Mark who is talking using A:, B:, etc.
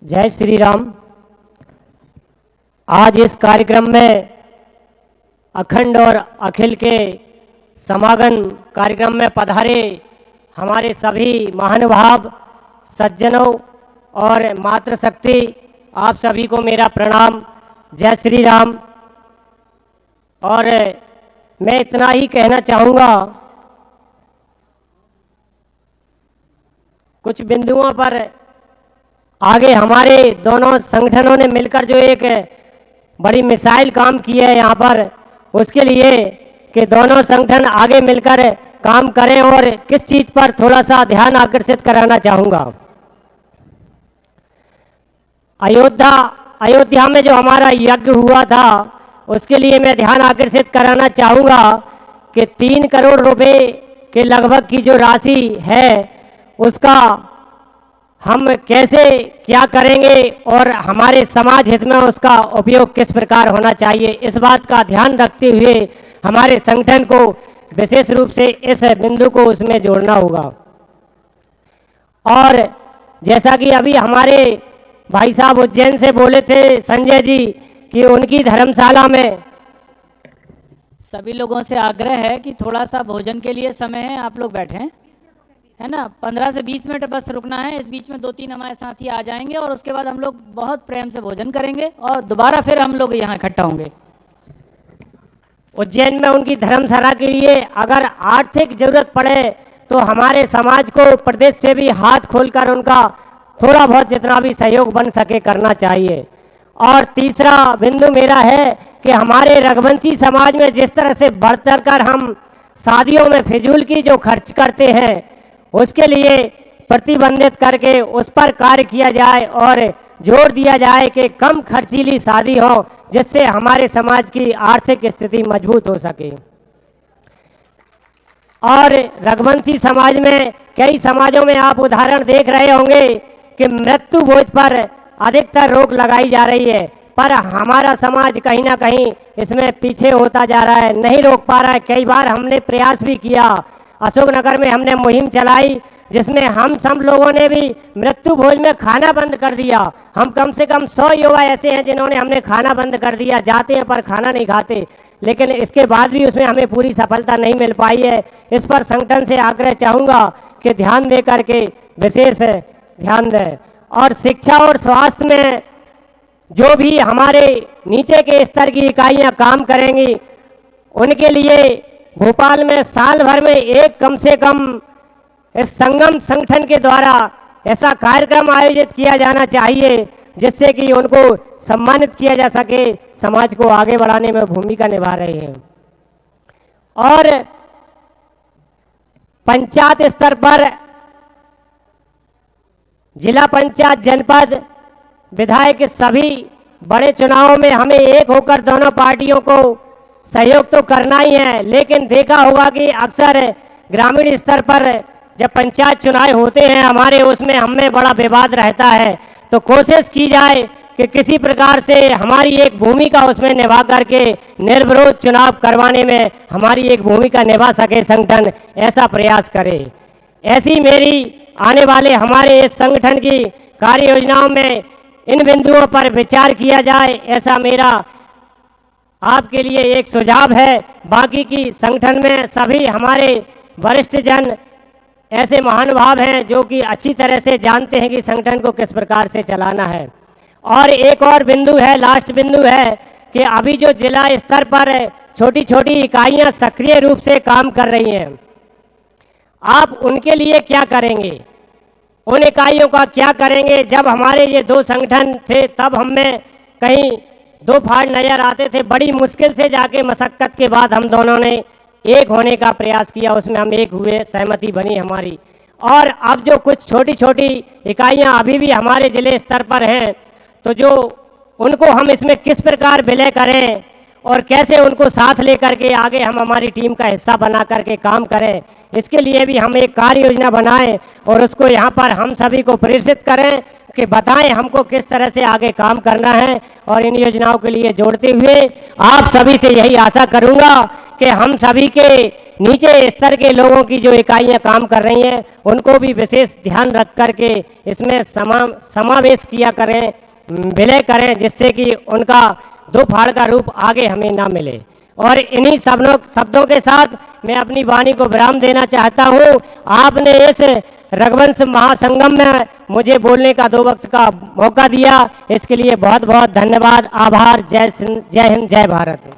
A: जय श्री राम। आज इस कार्यक्रम में अखंड और अखिल के समागम कार्यक्रम में पधारे हमारे सभी महानुभाव सज्जनों और मातृशक्ति, आप सभी को मेरा प्रणाम। जय श्री राम। और मैं इतना ही कहना चाहूँगा, कुछ बिंदुओं पर आगे हमारे दोनों संगठनों ने मिलकर जो एक बड़ी मिसाइल काम की है यहाँ पर, उसके लिए कि दोनों संगठन आगे मिलकर काम करें और किस चीज़ पर थोड़ा सा ध्यान आकर्षित कराना चाहूँगा। अयोध्या में जो हमारा यज्ञ हुआ था, उसके लिए मैं ध्यान आकर्षित कराना चाहूँगा कि 3 करोड़ रुपए के लगभग की जो राशि है, उसका हम कैसे क्या करेंगे और हमारे समाज हित में उसका उपयोग किस प्रकार होना चाहिए, इस बात का ध्यान रखते हुए हमारे संगठन को विशेष रूप से इस बिंदु को उसमें जोड़ना होगा। और जैसा कि अभी हमारे भाई साहब उज्जैन से बोले थे संजय जी कि उनकी धर्मशाला में
B: सभी लोगों से आग्रह है कि थोड़ा सा भोजन के लिए समय है, आप लोग बैठें, है ना। 15 से 20 मिनट बस रुकना है। इस बीच में 2-3 हमारे साथी आ जाएंगे और उसके बाद हम लोग बहुत प्रेम से भोजन करेंगे और दोबारा फिर हम लोग यहाँ इकट्ठा होंगे।
A: उज्जैन में उनकी धर्मशाला के लिए अगर आर्थिक जरूरत पड़े तो हमारे समाज को प्रदेश से भी हाथ खोलकर उनका थोड़ा बहुत जितना भी सहयोग बन सके करना चाहिए। और तीसरा बिंदु मेरा है कि हमारे रघुवंशी समाज में जिस तरह से बढ़ चढ़ कर हम शादियों में फिजूल की जो खर्च करते हैं, उसके लिए प्रतिबंधित करके उस पर कार्य किया जाए और जोर दिया जाए कि कम खर्चीली शादी हो, जिससे हमारे समाज की आर्थिक स्थिति मजबूत हो सके। और रघुवंशी समाज में कई समाजों में आप उदाहरण देख रहे होंगे कि मृत्यु भोज पर अधिकतर रोक लगाई जा रही है, पर हमारा समाज कहीं ना कहीं इसमें पीछे होता जा रहा है, नहीं रोक पा रहा है। कई बार हमने प्रयास भी किया, अशोकनगर में हमने मुहिम चलाई जिसमें हम सब लोगों ने भी मृत्यु भोज में खाना बंद कर दिया। हम कम से कम 100 युवा ऐसे हैं जिन्होंने हमने खाना बंद कर दिया, जाते हैं पर खाना नहीं खाते, लेकिन इसके बाद भी उसमें हमें पूरी सफलता नहीं मिल पाई है। इस पर संगठन से आग्रह चाहूँगा कि ध्यान दे करके विशेष ध्यान दें। और शिक्षा और स्वास्थ्य में जो भी हमारे नीचे के स्तर की इकाइयाँ काम करेंगी, उनके लिए भोपाल में साल भर में एक कम से कम इस संगम संगठन के द्वारा ऐसा कार्यक्रम आयोजित किया जाना चाहिए जिससे कि उनको सम्मानित किया जा सके, समाज को आगे बढ़ाने में भूमिका निभा रहे हैं। और पंचायत स्तर पर जिला पंचायत, जनपद, विधायक सभी बड़े चुनावों में हमें एक होकर दोनों पार्टियों को सहयोग तो करना ही है, लेकिन देखा होगा कि अक्सर ग्रामीण स्तर पर जब पंचायत चुनाव होते हैं हमारे, उसमें हमें बड़ा विवाद रहता है। तो कोशिश की जाए कि किसी प्रकार से हमारी एक भूमिका उसमें निभा करके निर्विरोध चुनाव करवाने में हमारी एक भूमिका निभा सके संगठन, ऐसा प्रयास करे। ऐसी मेरी आने वाले हमारे इस संगठन की कार्य योजनाओं में इन बिंदुओं पर विचार किया जाए, ऐसा मेरा आपके लिए एक सुझाव है। बाकी की संगठन में सभी हमारे वरिष्ठ जन ऐसे महानुभाव हैं जो कि अच्छी तरह से जानते हैं कि संगठन को किस प्रकार से चलाना है। और एक और बिंदु है, लास्ट बिंदु है कि अभी जो जिला स्तर पर छोटी छोटी इकाइयां सक्रिय रूप से काम कर रही हैं, आप उनके लिए क्या करेंगे, उन इकाइयों का क्या करेंगे। जब हमारे ये 2 संगठन थे तब हमें कहीं 2 फाड़ नज़र आते थे, बड़ी मुश्किल से जाके मशक्क़त के बाद हम दोनों ने एक होने का प्रयास किया, उसमें हम एक हुए, सहमति बनी हमारी। और अब जो कुछ छोटी छोटी इकाइयां अभी भी हमारे जिले स्तर पर हैं, तो जो उनको हम इसमें किस प्रकार विलय करें और कैसे उनको साथ लेकर के आगे हम हमारी टीम का हिस्सा बना करके काम करें, इसके लिए भी हम एक कार्य योजना बनाएं और उसको यहाँ पर हम सभी को प्रेरित करें कि बताएं हमको किस तरह से आगे काम करना है। और इन योजनाओं के लिए जोड़ते हुए आप सभी से यही आशा करूंगा कि हम सभी के नीचे स्तर के लोगों की जो इकाइयां काम कर रही हैं उनको भी विशेष ध्यान रख करके इसमें समावेश किया करें, विलय करें, जिससे कि उनका दो फाड़ का रूप आगे हमें ना मिले। और इन्हीं शब्दों के साथ मैं अपनी वाणी को विराम देना चाहता हूँ। आपने इस रघुवंश महासंगम में मुझे बोलने का 2 वक्त का मौका दिया, इसके लिए बहुत बहुत धन्यवाद, आभार। जय हिंद, जय भारत।